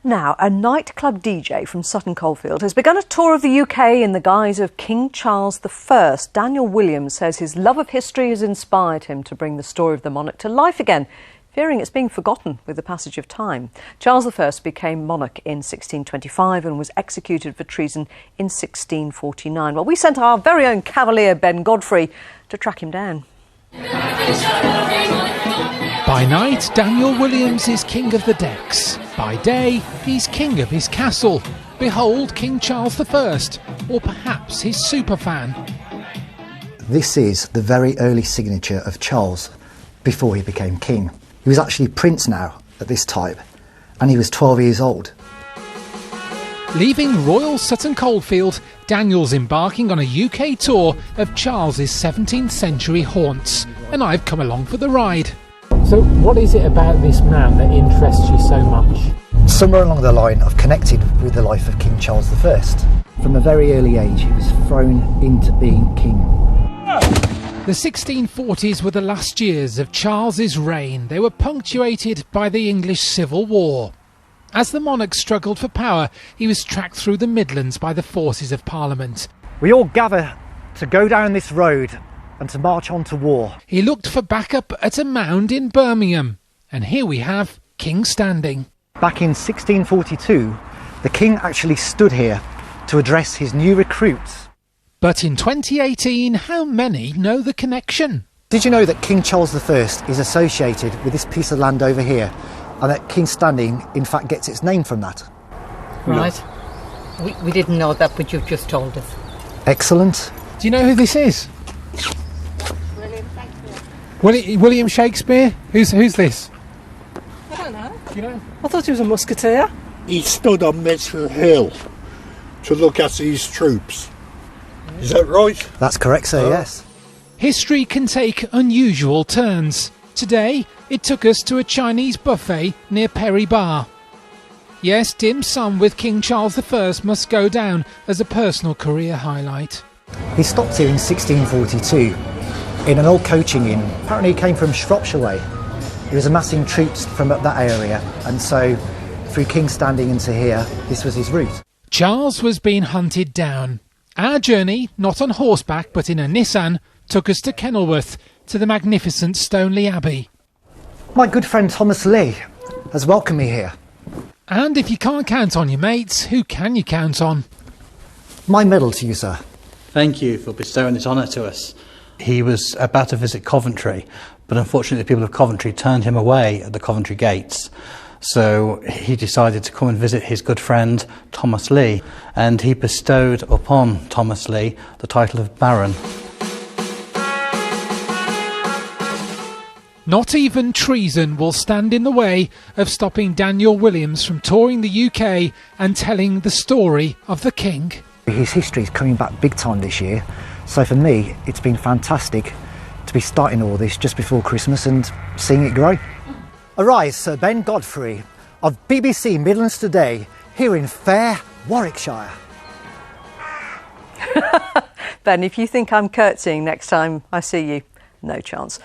Now, a nightclub DJ from Sutton Coldfield has begun a tour of the UK in the guise of King Charles I. Daniel Williams says his love of history has inspired him to bring the story of the monarch to life again, fearing it's being forgotten with the passage of time. Charles I became monarch in 1625 and was executed for treason in 1649. Well, we sent our very own cavalier Ben Godfrey to track him down. By night, Daniel Williams is king of the decks. By day, he's king of his castle. Behold King Charles I, or perhaps his superfan. This is the very early signature of Charles before he became king. He was actually prince now at this time, and he was 12 years old. Leaving Royal Sutton Coldfield, Daniel's embarking on a UK tour of Charles's 17th century haunts, and I've come along for the ride. So what is it about this man that interests you so much? Somewhere along the line I've connected with the life of King Charles I. From a very early age he was thrown into being king. The 1640s were the last years of Charles's reign. They were punctuated by the English Civil War. As the monarch struggled for power, he was tracked through the Midlands by the forces of Parliament. We all gather to go down this road and to march on to war. He looked for backup at a mound in Birmingham, and here we have King Standing. Back in 1642, the king actually stood here to address his new recruits. But in 2018, how many know the connection? Did you know that King Charles I is associated with this piece of land over here, and that King Standing in fact gets its name from that? Right. We didn't know that, but you've just told us. Excellent. Do you know who this is? William Shakespeare? Who's this? I don't know. Do you know? I thought he was a musketeer. He stood on Medford Hill to look after his troops. Is that right? That's correct, sir, yes. History can take unusual turns. Today, it took us to a Chinese buffet near Perry Bar. Yes, dim sum with King Charles I must go down as a personal career highlight. He stopped here in 1642 in an old coaching inn. Apparently he came from Shropshire way. He was amassing troops from that area, and so through King Standing into here, this was his route. Charles was being hunted down. Our journey, not on horseback but in a Nissan, took us to Kenilworth, to the magnificent Stoneleigh Abbey. My good friend Thomas Lee has welcomed me here. And if you can't count on your mates, who can you count on? My medal to you, sir. Thank you for bestowing this honour to us. He was about to visit Coventry, but unfortunately the people of Coventry turned him away at the Coventry gates. So he decided to come and visit his good friend Thomas Lee, and he bestowed upon Thomas Lee the title of Baron. Not even treason will stand in the way of stopping Daniel Williams from touring the UK and telling the story of the King. His history is coming back big time this year, so for me it's been fantastic to be starting all this just before Christmas and seeing it grow. Arise, Sir Ben Godfrey of BBC Midlands Today, here in fair Warwickshire. Ben, if you think I'm curtsying next time I see you, no chance.